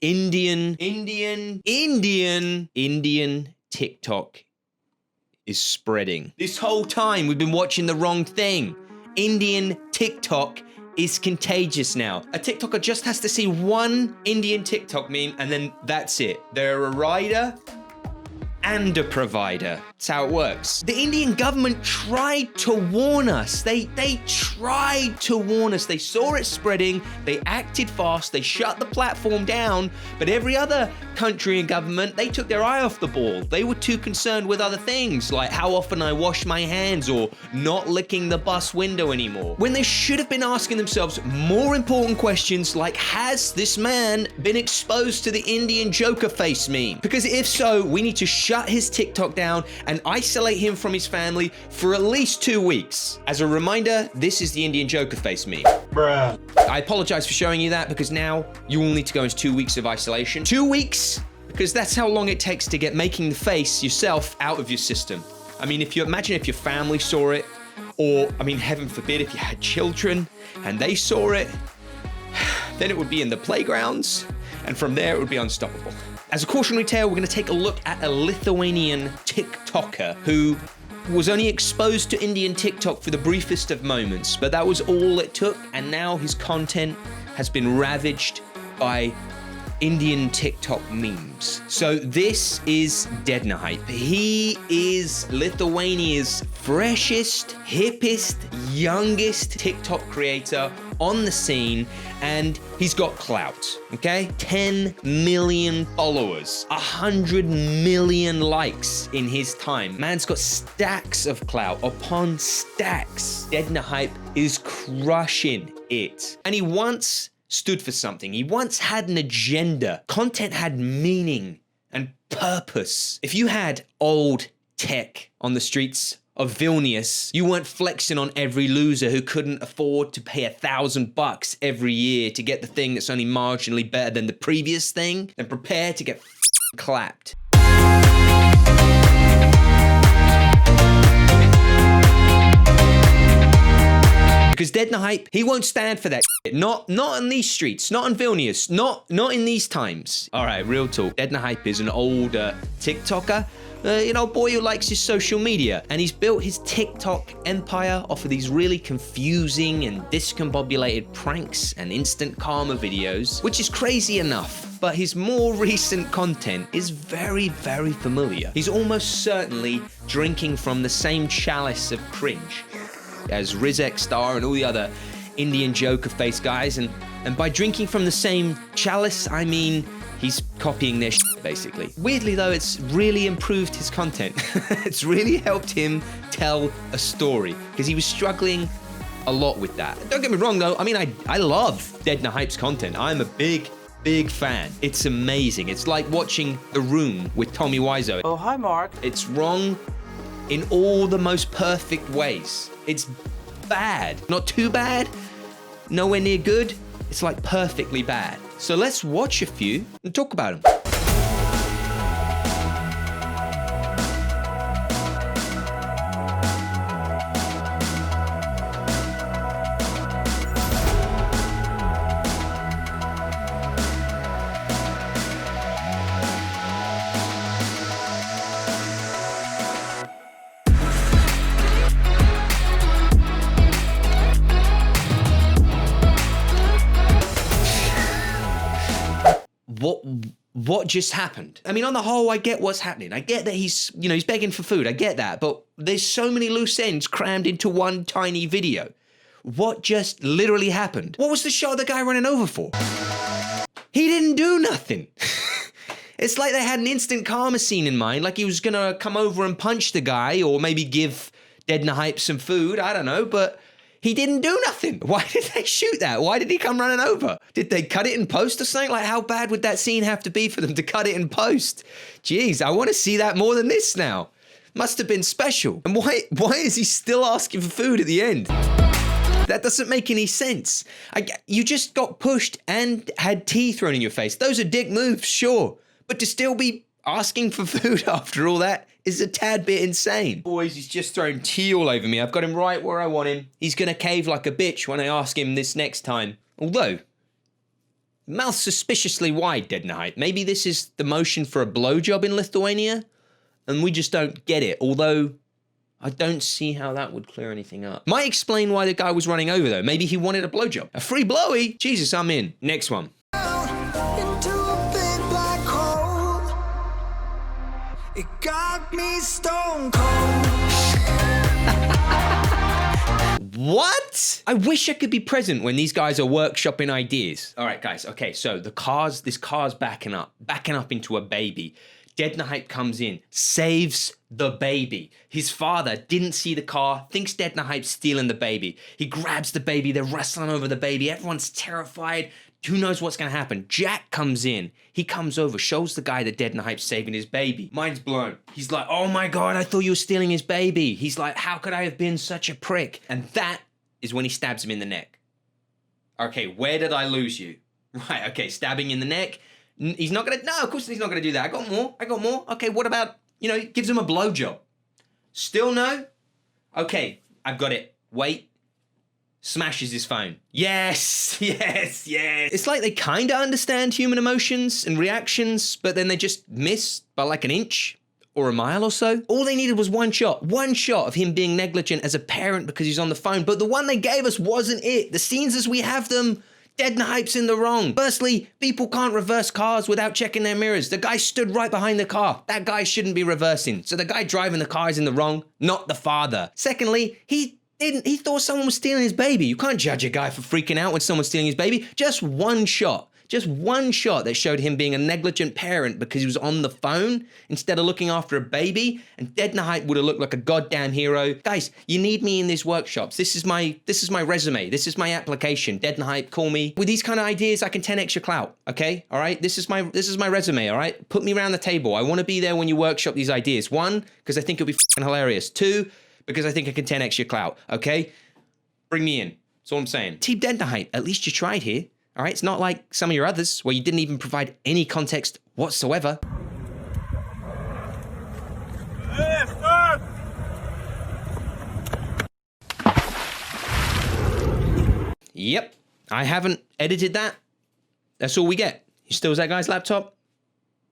Indian TikTok is spreading. This whole time we've been watching the wrong thing. Indian TikTok is contagious now. A TikToker just has to see one Indian TikTok meme and then that's it. They're a rider and a provider. That's how it works. The Indian government tried to warn us. They tried to warn us. They saw it spreading. They acted fast. They shut the platform down. But every other country and government, they took their eye off the ball. They were too concerned with other things, like how often I wash my hands or not licking the bus window anymore. When they should have been asking themselves more important questions like, has this man been exposed to the Indian Joker face meme? Because if so, we need to shut his TikTok down and isolate him from his family for at least 2 weeks. As a reminder, this is the Indian Joker face meme. Bruh. I apologize for showing you that because now you will need to go into 2 weeks of isolation. 2 weeks? Because that's how long it takes to get making the face yourself out of your system. I mean, if you imagine if your family saw it, or I mean, heaven forbid, if you had children and they saw it, then it would be in the playgrounds, and from there it would be unstoppable. As a cautionary tale, we're going to take a look at a Lithuanian TikToker who was only exposed to Indian TikTok for the briefest of moments, but that was all it took, and now his content has been ravaged by Indian TikTok memes. So this is Dednahype. He is Lithuania's freshest, hippest, youngest TikTok creator on the scene, and he's got clout, okay? 10 million followers, 100 million likes in his time. Man's got stacks of clout upon stacks. Dednahype is crushing it. And he once stood for something. He once had an agenda. Content had meaning and purpose. If you had old tech on the streets of Vilnius, you weren't flexing on every loser who couldn't afford to pay $1,000 every year to get the thing that's only marginally better than the previous thing, and prepare to get clapped. Because Dednahype, he won't stand for that shit. Not on these streets, not in Vilnius, not in these times. All right, real talk. Dednahype is an older TikToker, boy who likes his social media, and he's built his TikTok empire off of these really confusing and discombobulated pranks and instant karma videos, which is crazy enough. But his more recent content is very, very familiar. He's almost certainly drinking from the same chalice of cringe as Rizek Star and all the other Indian Joker face guys, and by drinking from the same chalice, I mean he's copying their shit, basically. Weirdly though, it's really improved his content. It's really helped him tell a story, because he was struggling a lot with that. Don't get me wrong though, I mean, I love Dednahype's content. I'm a big fan. It's amazing. It's like watching The Room with Tommy Wiseau. Oh, hi Mark. It's wrong in all the most perfect ways. It's bad. Not too bad, nowhere near good. It's like perfectly bad. So let's watch a few and talk about them. What just happened? I mean, on the whole, I get what's happening. I get that he's begging for food. I get that. But there's so many loose ends crammed into one tiny video. What just literally happened? What was the shot of the guy running over for? He didn't do nothing. It's like they had an instant karma scene in mind, like he was gonna come over and punch the guy or maybe give Dednahype some food. I don't know, but he didn't do nothing. Why did they shoot that? Why did he come running over? Did they cut it in post or something? Like, how bad would that scene have to be for them to cut it in post? Jeez, I want to see that more than this now. Must have been special. And why is he still asking for food at the end? That doesn't make any sense. You just got pushed and had tea thrown in your face. Those are dick moves, sure. But to still be asking for food after all that is a tad bit insane. Boys, he's just thrown tea all over me. I've got him right where I want him. He's gonna cave like a bitch when I ask him this next time. Although, Mouth suspiciously wide, Dednahype. Maybe this is the motion for a blowjob in Lithuania, and we just don't get it, although I don't see how that would clear anything up. Might explain why the guy was running over, though. Maybe he wanted a blowjob. A free blowy? Jesus, I'm in. Next one. Into a big black hole. It got me stone cold. What? I wish I could be present when these guys are workshopping ideas. All right, guys. Okay, so this car's backing up into a baby. Dednahype comes in, saves the baby. His father didn't see the car, thinks Dednahype's stealing the baby. He grabs the baby, they're wrestling over the baby. Everyone's terrified. Who knows what's gonna happen? Jack comes in. He comes over, shows the guy that Dednahype's saving his baby. Mind's blown. He's like, oh my God, I thought you were stealing his baby. He's like, how could I have been such a prick? And that is when he stabs him in the neck. Okay, where did I lose you? Right, okay, stabbing in the neck. He's not gonna, no, of course he's not gonna do that. I got more. Okay, what about, gives him a blowjob? Still no? Okay, I've got it. Wait. Smashes his phone. Yes. It's like they kind of understand human emotions and reactions, but then they just miss by like an inch or a mile or so. All they needed was one shot of him being negligent as a parent because he's on the phone, but the one they gave us wasn't it. The scenes as we have them, Dednahype's in the wrong. Firstly, people can't reverse cars without checking their mirrors. The guy stood right behind the car. That guy shouldn't be reversing. So the guy driving the car is in the wrong, not the father. Secondly, he thought someone was stealing his baby. You can't judge a guy for freaking out when someone's stealing his baby. Just one shot that showed him being a negligent parent because he was on the phone instead of looking after a baby, and Dednahype would have looked like a goddamn hero. Guys, you need me in these workshops. This is my resume. This is my application. Dednahype, call me. With these kind of ideas, I can 10x your clout, okay? All right? This is my resume, all right? Put me around the table. I want to be there when you workshop these ideas. 1, because I think it'll be f***ing hilarious. 2, because I think I can 10x your clout, okay? Bring me in. That's all I'm saying. Team Dednahype, at least you tried here. All right, it's not like some of your others where you didn't even provide any context whatsoever. Yep, I haven't edited that. That's all we get. He steals that guy's laptop,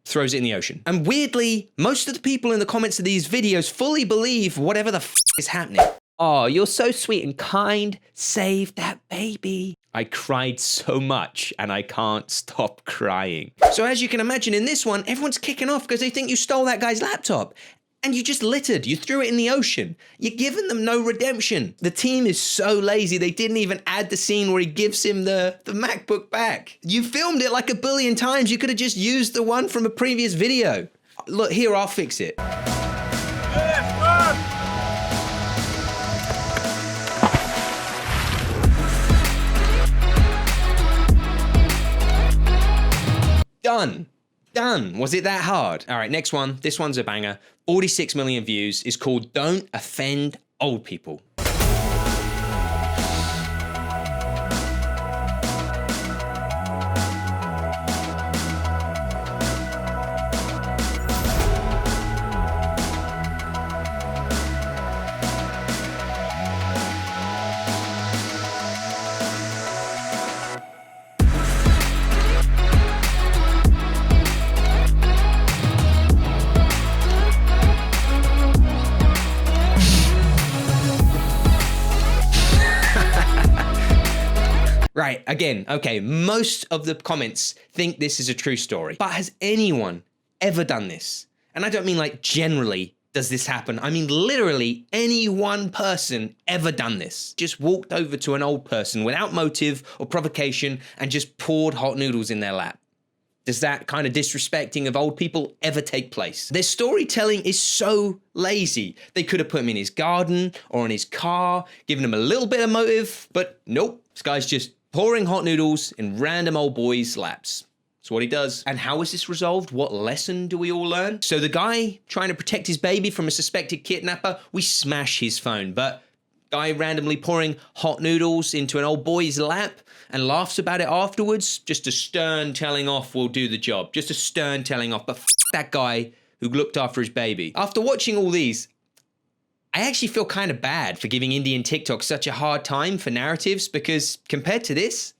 throws it in the ocean. And weirdly, most of the people in the comments of these videos fully believe whatever the f is happening. Oh, you're so sweet and kind. Save that baby. I cried so much and I can't stop crying. So as you can imagine in this one, everyone's kicking off because they think you stole that guy's laptop. And you just littered. You threw it in the ocean. You're giving them no redemption. The team is so lazy, they didn't even add the scene where he gives him the MacBook back. You filmed it like a billion times. You could have just used the one from a previous video. Look, here, I'll fix it. Done. Was it that hard? All right, next one. This one's a banger. 46 million views. Is called Don't Offend Old People. Right, again, okay, most of the comments think this is a true story, but has anyone ever done this? And I don't mean like generally does this happen. I mean literally any one person ever done this. Just walked over to an old person without motive or provocation and just poured hot noodles in their lap. Does that kind of disrespecting of old people ever take place? Their storytelling is so lazy. They could have put him in his garden or in his car, given him a little bit of motive, but nope, this guy's just pouring hot noodles in random old boys' laps. That's what he does. And how is this resolved? What lesson do we all learn? So the guy trying to protect his baby from a suspected kidnapper, we smash his phone. But guy randomly pouring hot noodles into an old boy's lap and laughs about it afterwards, just a stern telling off will do the job. Just a stern telling off, but f that guy who looked after his baby. After watching all these, I actually feel kind of bad for giving Indian TikTok such a hard time for narratives because compared to this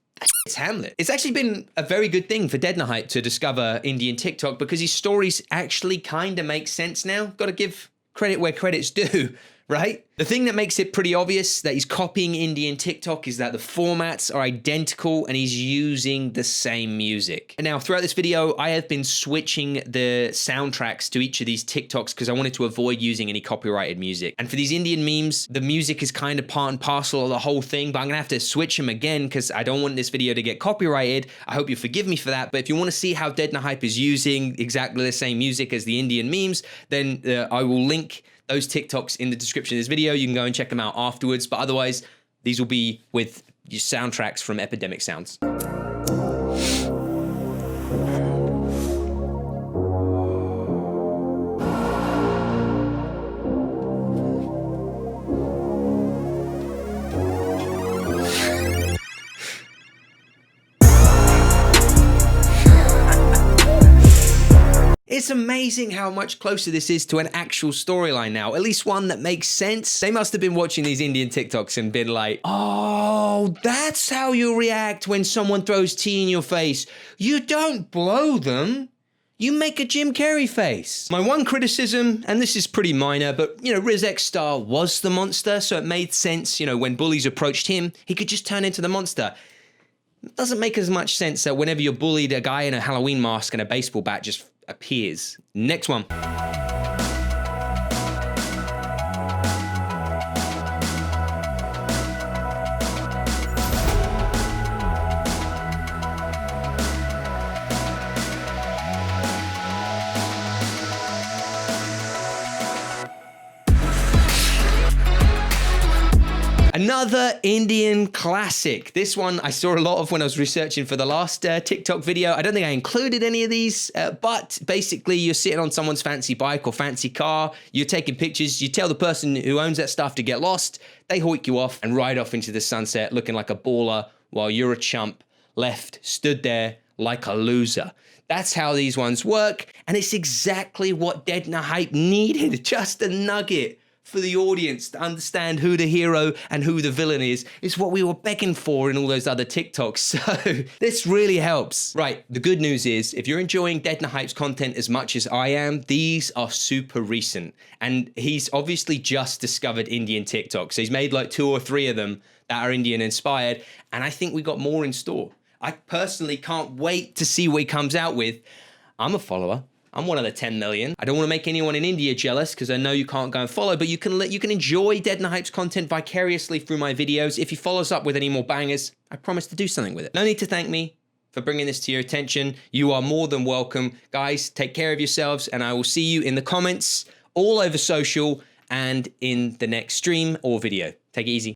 It's Hamlet. It's actually been a very good thing for Dednahype to discover Indian TikTok because his stories actually kind of make sense now. Got to give credit where credit's due, right? The thing that makes it pretty obvious that he's copying Indian TikTok is that the formats are identical and he's using the same music. And now throughout this video, I have been switching the soundtracks to each of these TikToks because I wanted to avoid using any copyrighted music. And for these Indian memes, the music is kind of part and parcel of the whole thing, but I'm gonna have to switch them again because I don't want this video to get copyrighted. I hope you forgive me for that. But if you want to see how Dednahype is using exactly the same music as the Indian memes, then I will link those TikToks in the description of this video. You can go and check them out afterwards. But otherwise, these will be with your soundtracks from Epidemic Sounds. It's amazing how much closer this is to an actual storyline now, at least one that makes sense. They must have been watching these Indian TikToks and been like, oh, that's how you react when someone throws tea in your face. You don't blow them. You make a Jim Carrey face. My one criticism, and this is pretty minor, but Riz X Star was the monster, so it made sense, when bullies approached him, he could just turn into the monster. It doesn't make as much sense that whenever you're bullied, a guy in a Halloween mask and a baseball bat just appears. Next one. Another Indian classic. This one I saw a lot of when I was researching for the last TikTok video. I don't think I included any of these, but basically you're sitting on someone's fancy bike or fancy car, you're taking pictures, you tell the person who owns that stuff to get lost, they hoik you off and ride off into the sunset looking like a baller while you're a chump left stood there like a loser. That's how these ones work, and it's exactly what Dednahype needed, just a nugget for the audience to understand who the hero and who the villain is what we were begging for in all those other TikToks. So this really helps. Right, the good news is if you're enjoying Dednahype's content as much as I am, these are super recent. And he's obviously just discovered Indian TikTok. So he's made like 2 or 3 of them that are Indian inspired. And I think we got more in store. I personally can't wait to see what he comes out with. I'm a follower. I'm one of the 10 million. I don't want to make anyone in India jealous because I know you can't go and follow, but you can enjoy Dednahype's content vicariously through my videos. If he follows up with any more bangers, I promise to do something with it. No need to thank me for bringing this to your attention. You are more than welcome. Guys, take care of yourselves, and I will see you in the comments all over social and in the next stream or video. Take it easy.